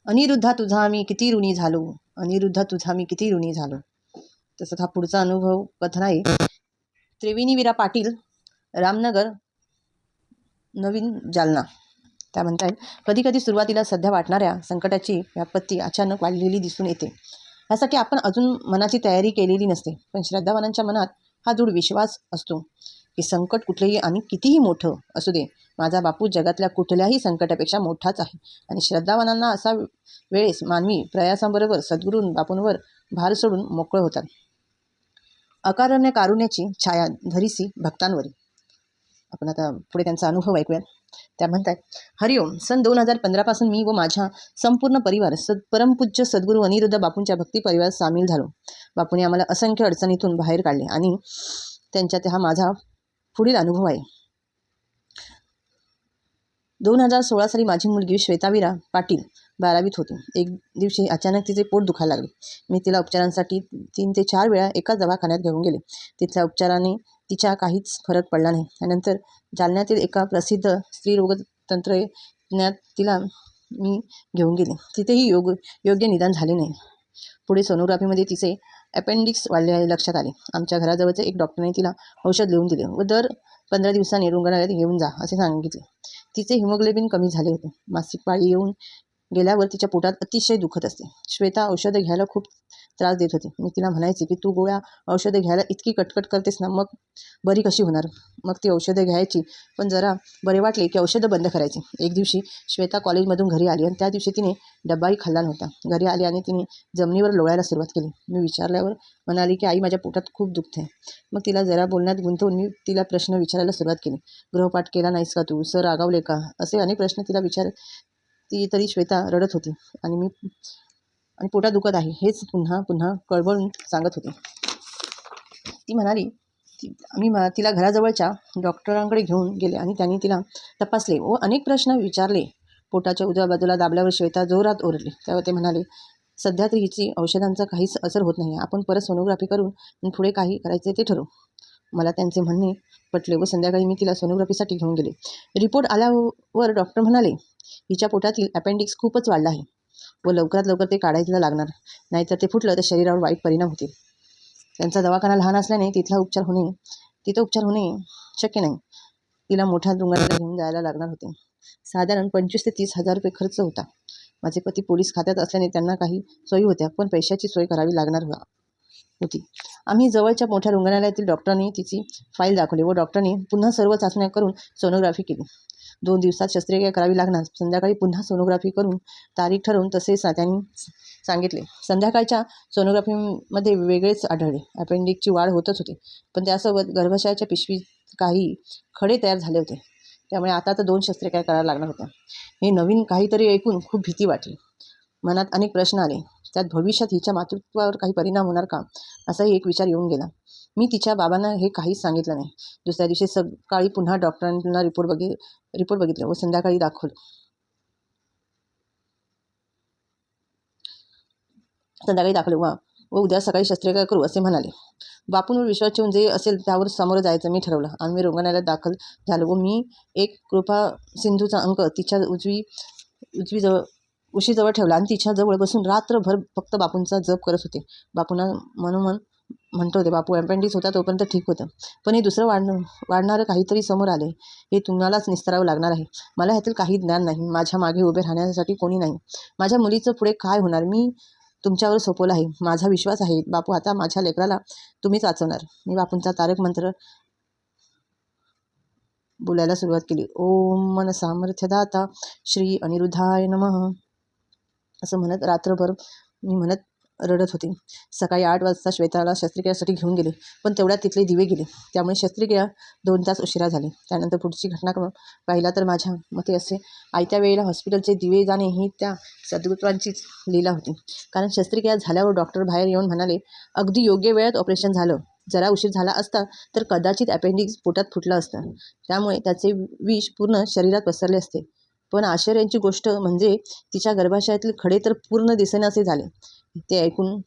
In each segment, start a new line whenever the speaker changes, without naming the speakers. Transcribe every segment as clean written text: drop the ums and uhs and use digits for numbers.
अनिरुद्धा तुझा मी किती ऋणी झालो, अनिरुद्धा तुझा मी किती ऋणी झालो. तसंच हा पुढचा अनुभव कथन आहे. त्रिवेणीवीरा पाटील, रामनगर, नवीन जालना. त्या म्हणतायत, कधी कधी सुरुवातीला सध्या वाटणाऱ्या संकटाची व्यापत्ती अचानक वाढलेली दिसून येते. यासाठी आपण अजून मनाची तयारी केलेली नसते. पण श्रद्धावानांच्या मनात हा दृढ विश्वास असतो की संकट कुठलेही आणि कितीही मोठं असू दे, माझा बापू जगातल्या कुठल्याही संकटापेक्षा मोठाच आहे. आणि श्रद्धावानांना असा वेळेस मानवी प्रयासांबरोबर सद्गुरू बापूंवर भार सोडून मोकळं होतात. अकारण कारुण्याची छाया धरिसी भक्तांवरी. आपण आता पुढे त्यांचा अनुभव ऐकूया. त्या म्हणतात, हरिओम. सन 2015 पासून मी व माझा संपूर्ण परिवार परमपूज्य सद्गुरू अनिरुद्ध बापूंच्या भक्ती परिवारात सामील झालो. बापूंनी आम्हाला असंख्य अडचणीतून बाहेर काढले आणि त्यांच्यात हा माझा पुढील अनुभव आहे. 2016 साली माझी मुलगी श्वेतावीरा पाटील 12वीत होती. एक दिवशी अचानक तिचे पोट दुखायला लागले. मी तिला उपचारांसाठी 3 ते 4 वेळा एकाच दवाखान्यात घेऊन गेले. तिथल्या उपचाराने तिच्या काहीच फरक पडला नाही. त्यानंतर जालन्यातील एका प्रसिद्ध स्त्रीरोग तंत्रज्ञात तिला मी घेऊन गेले. तिथेही योग्य निदान झाले नाही. पुढे सोनोग्राफीमध्ये तिचे अपेंडिक्स वाढलेले लक्षात आले. आमच्या घराजवळचे एक डॉक्टरने तिला औषध लिहून दिले व दर 15 दिवसांनी रुग्णालयात घेऊन जा असे सांगितले. तिचे हिमोग्लोबिन कमी झाले होते. मासिक पाळी येऊन गेल्यावर तिच्या पोटात अतिशय दुखत असते. श्वेता औषधं घ्यायला खूप त्रास देत होती. मी तिला म्हणायचे की तू गोळ्या औषधं घ्यायला इतकी कटकट करतेस ना, मग बरी कशी होणार. मग ती औषधं घ्यायची, पण जरा बरे वाटले की औषधं बंद करायची. एक दिवशी श्वेता कॉलेजमधून घरी आली आणि त्या दिवशी तिने डब्बाही खाल्ला नव्हता. घरी आली आणि तिने जमिनीवर लोळायला सुरुवात केली. मी विचारल्यावर म्हणाली की आई, माझ्या पोटात खूप दुखते. मग तिला जरा बोलण्यात गुंतवून मी तिला प्रश्न विचारायला सुरुवात केली. गृहपाठ केला नाहीस का तू, सर रागावले का, असे अनेक प्रश्न तिला ती तरी श्वेता रडत होती आणि पोटात दुखत आहे हेच पुन्हा पुन्हा कळवळून सांगत होते. ती म्हणाली मी तिला घराजवळच्या डॉक्टरांकडे घेऊन गेले आणि त्यांनी तिला तपासले व अनेक प्रश्न विचारले. पोटाच्या उजव्या बाजूला दाबल्यावर श्वेता जोरात ओरडली. तेव्हा ते म्हणाले, सध्या तरी हिची औषधांचा काहीच असर होत नाही. आपण परत सोनोग्राफी करून पुढे काही करायचे ते ठरवू. मला त्यांचे म्हणणे पटले व संध्याकाळी मी तिला सोनोग्राफीसाठी घेऊन गेले. रिपोर्ट आल्यावर डॉक्टर म्हणाले, हिच्या पोटातील अपेंडिक्स खूपच वाढला आहे व लवकरात लवकर ते काढायला लागणार, नाहीतर ते फुटलं तर शरीरावर वाईट परिणाम होतील. त्यांचा दवाखाना लहान असल्याने तिथं उपचार होणे शक्य नाही. तिला मोठ्या रुग्णालयाला घेऊन जायला लागणार होते. साधारण 25 ते 30 हजार रुपये खर्च होता. माझे पती पोलीस खात्यात असल्याने त्यांना काही सोयी होत्या, पण पैशाची सोय करावी लागणार होती. आम्ही जवळच्या मोठ्या रुग्णालयातील डॉक्टरांनी तिची फाईल दाखवली व डॉक्टरांनी पुन्हा सर्व चाचण्या करून सोनोग्राफी केली. 2 दिवसात शस्त्रक्रिया करावी लागणार. संध्याकाळी पुन्हा सोनोग्राफी करून तारीख ठरवून तसेच त्यांनी सांगितले. संध्याकाळच्या सोनोग्राफीमध्ये वेगळेच आढळले. अपेंडिक्सची वाढ होतच होती, पण त्यासोबत गर्भाशयाच्या पिशवीत काही खडे तयार झाले होते. त्यामुळे आता तर 2 शस्त्रक्रिया कराव्या लागणार होत्या. हे नवीन काहीतरी ऐकून खूप भीती वाटली. मनात अनेक प्रश्न आले. त्यात भविष्यात हिच्या मातृत्वावर काही परिणाम होणार का, असाही एक विचार येऊन गेला. मी तिच्या बाबांना हे काहीच सांगितलं नाही. दुसऱ्या दिवशी सकाळी पुन्हा डॉक्टरांना रिपोर्ट बघितले व संध्याकाळी दाखवले व उद्या सकाळी शस्त्रक्रिया करू असे म्हणाले. बापूंवर विश्वास ठेवून जे असेल त्यावर सामोरं जायचं मी ठरवलं. आम्ही रुग्णालयात दाखल झालो व मी एक कृपा सिंधूचा अंक तिच्या उशीजवळ ठेवला आणि तिच्या जवळ बसून रात्रभर फक्त बापूंचा जप करत होते. बापूंना मनोमन म्हणतो होते, बापू अपेंडिक्स होता तोपर्यंत ठीक होतं, पण हे दुसरं वाढणारं काहीतरी समोर आले. हे तुम्हालाच निस्तरावं लागणार आहे. मला ह्यातील काही ज्ञान नाही. माझ्या मागे उभे राहण्यासाठी कोणी नाही. माझ्या मुलीचं पुढे काय होणार मी तुमच्यावर सोपवलं आहे. माझा विश्वास आहे बापू, आता माझ्या लेकराला तुम्हीच वाचवणार. मी बापूंचा तारक मंत्र बोलायला सुरुवात केली. ओम मन सामर्थ्यदाता श्री अनिरुद्धाय नमः असं म्हणत रात्रभर मी रडत होते. सकाळी 8 वाजता श्वेताला शस्त्रक्रियेसाठी घेऊन गेले, पण तेवढ्यात तिथले दिवे गेले. त्यामुळे शस्त्रक्रिया 2 तास उशिरा झाली. त्यानंतर पुढची घटनाक्रम पाहिला तर माझ्या मते असे, आयत्या वेळेला हॉस्पिटलचे दिवे जाणे ही त्या सद्गुरूंचीच लीला होती. कारण शस्त्रक्रिया झाल्यावर डॉक्टर बाहेर येऊन म्हणाले, अगदी योग्य वेळात ऑपरेशन झालं. जरा उशीर झाला असता तर कदाचित अपेंडिक्स पोटात फुटलं असतं. त्यामुळे त्याचे विष पूर्ण शरीरात पसरले असते. पण आश्चर्याची गोष्ट म्हणजे तिच्या गर्भाशयातील खडे तर पूर्ण दिसेनासे झाले. ते ऐकून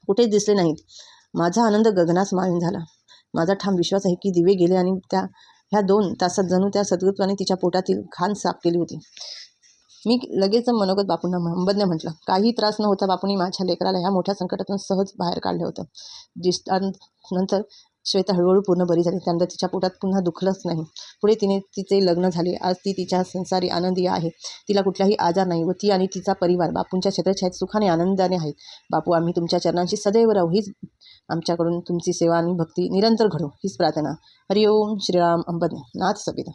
कुठेच दिसले नाहीत. माझा आनंद गगनास मावेन झाला. माझा ठाम विश्वास आहे की दिवे गेले आणि ह्या 2 तासात जणू त्या सद्गुरूंनी तिच्या पोटातील घाण साफ केली होती. मी लगेच मनोगत बापूंना अंबदने म्हटलं. काही त्रास न होता बापूंनी माझ्या लेकराला ह्या मोठ्या संकटातून सहज बाहेर काढलं होतं. नंतर श्वेता हळूहळू पूर्ण बरी झाली. त्यानंतर तिच्या पोटात पुन्हा दुखलंच नाही. पुढे तिचे लग्न झाले. आज ती तिच्या संसारी आनंदी आहे. तिला कुठलाही आजार नाही व ती आणि तिचा परिवार बापूंच्या छत्रछायेत सुखाने आनंदाने आहेत. बापू, आम्ही तुमच्या चरणांशी सदैव राहू. हीच आमच्याकडून तुमची सेवा आणि भक्ती निरंतर घडो हीच प्रार्थना. हरिओम श्रीराम. अंबदने. नाथ सविता.